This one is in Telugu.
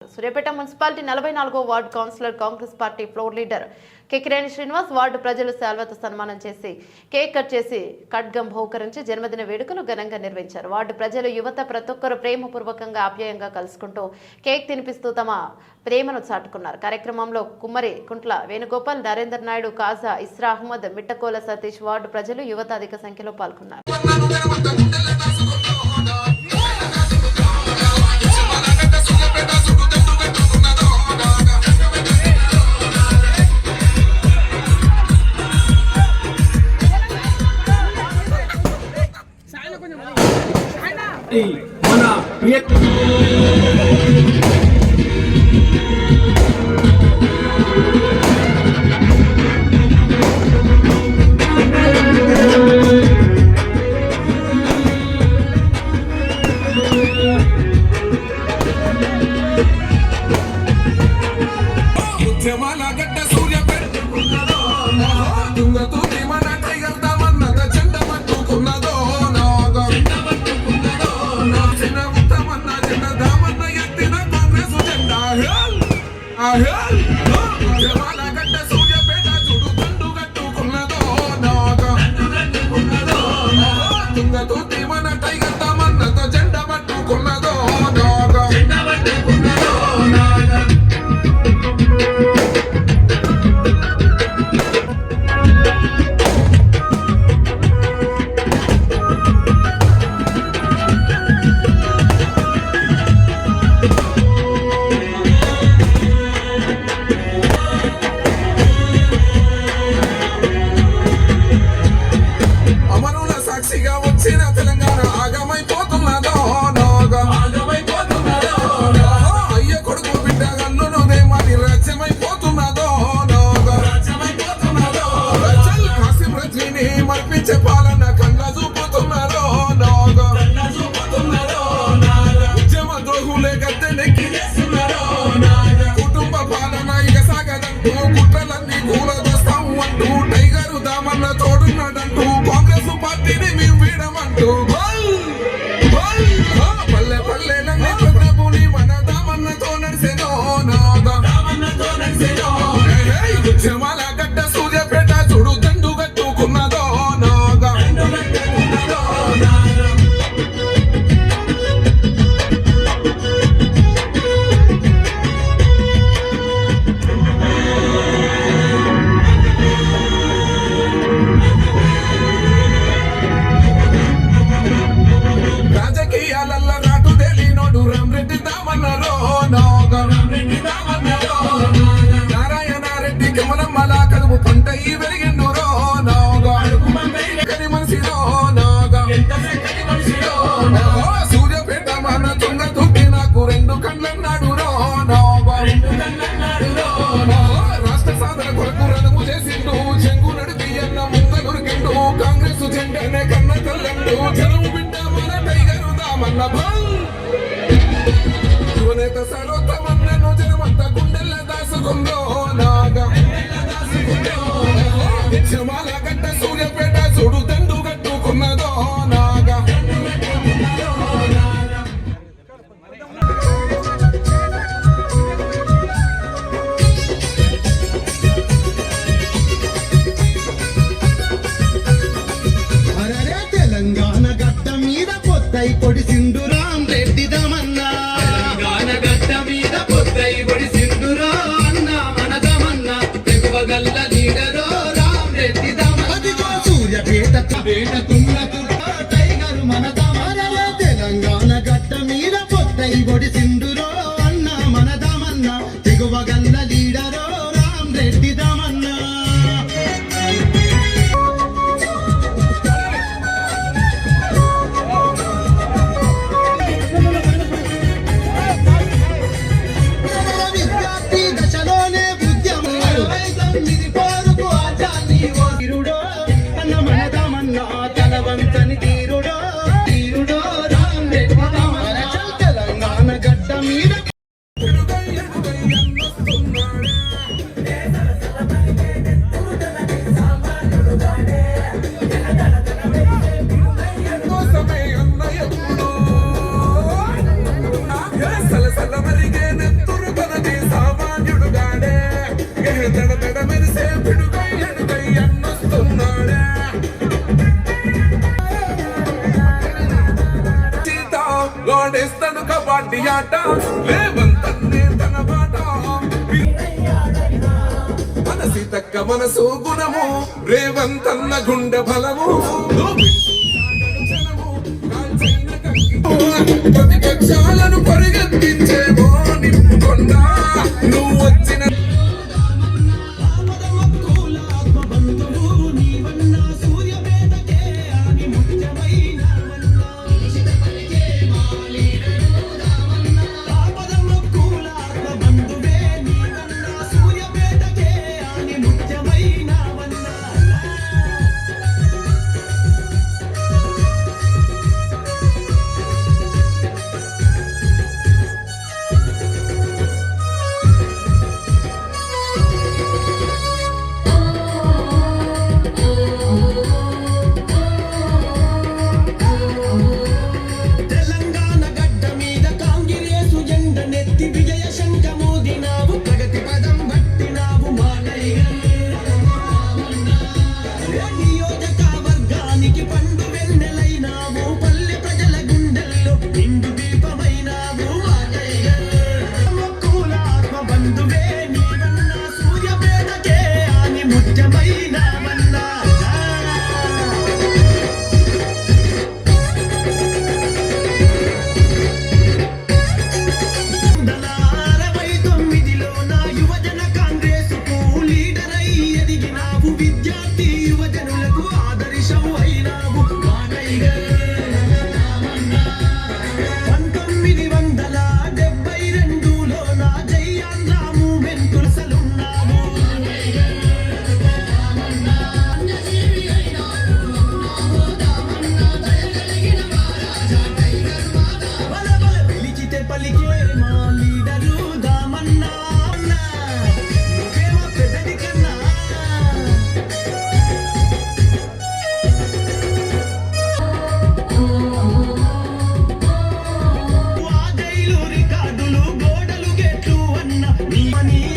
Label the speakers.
Speaker 1: సూర్యాపేట మున్సిపాలిటీ 44వ ward councillor Congress party floor leader Kekireni Srinivas ward ప్రజలు శాల్వతో సన్మానం చేసి కేక్ కట్ చేసి ఖడ్గం బహుకరించి జన్మదిన వేడుకలు ఘనంగా నిర్వహించారు. వార్డు ప్రజలు యువత ప్రతి ఒక్కరు ప్రేమపూర్వకంగా ఆప్యాయంగా కలుసుకుంటూ కేక్ తినిపిస్తూ తమ ప్రేమను చాటుకున్నారు. కార్యక్రమంలో కుమ్మరి కుంట్ల వేణుగోపాల్, నరేందర్ నాయుడు, కాజా, ఇస్రా అహ్మద్, మిట్టకోల సతీష్, వార్డు ప్రజలు యువత అధిక సంఖ్యలో పాల్గొన్నారు.
Speaker 2: మన ఉద్యమాల గడ్డ సూర్యాపేట తుంగతో మన టైగర్ దామన్నద చెండ పట్టుకున్నదో ఉద్యమాల గడ్డ సూర్యాపేట చూడు దండు కట్టుకున్నదో తుంగతో మన టైగర్ దామన్నద చెండ పట్టుకున్నదో వచ్చిన తెలంగాణ ఆగమైపోతున్నదో అయ్య కొడుకు బిడ్డ గల్లునుదే మరి రాజ్యమైపోతున్నదో కాసిం రజీని మర్పించే పాలన కళ్ళ చూపుతున్నదో ఉద్యమ ద్రోహులే గద్దెనెక్కి కుటుంబ పాలన ఇక సాగదంటూ కుట్రలన్నీ కూలదోస్తాము అంటూ టైగరు దామన్న తోడున్నాడంటూ కాంగ్రెస్ పార్టీని మేము వీడమంటూ పల్లె పల్లెలన్నీ ప్రభుని మన దామన్నతో నడిసేదో ఉద్యమాల గడ్డ సూర్యాపేట చూడు దండు కట్టుకున్నదో రాజకీయాలల్ల నాటు తెలినోడు రామరెడ్డి దామన్నరో నారాయణ రెడ్డి కమలమ్మల కలుపు పంట ఈ వెలిగిండురో మనిషిలో సూర్యపేట మన తుంగ తుట్టి నాకు రెండు కళ్ళన్నాడు రాష్ట్ర సాధన కొరకు రణము చేసిండు చెంగు నడిపి అన్న ముందలురికిండు కాంగ్రెస్ జెండనే కన్న తల్లండు జనము బిడ్డ మన టైగరు దామన్న యువనేత సర్వోత్తమన్నను జనమంత గుండెల్ల దాసుకుందో ఉద్యమాల గడ్డ సూర్యపేట చూడు దండు కట్టుకున్నదో
Speaker 3: తెలంగాణ గడ్డ మీద పొద్దై పొడిసిండు రామరెడ్డి దమన్నా తెలంగాణ గడ్డ మీద పొద్దై పొడిసిండు అన్న మన దమన్నా తెగువగల్ల లీడరో రామరెడ్డి దమన్నా
Speaker 2: ఆట రేవంతన్నే తన బాట మన సీతక్క మనసు గుణము రేవంతన్న గుండె బలము ప్రతిపక్షాలను పరిగెత్తించేమో నింపుకొండా నువ్వు వచ్చిన
Speaker 3: నీ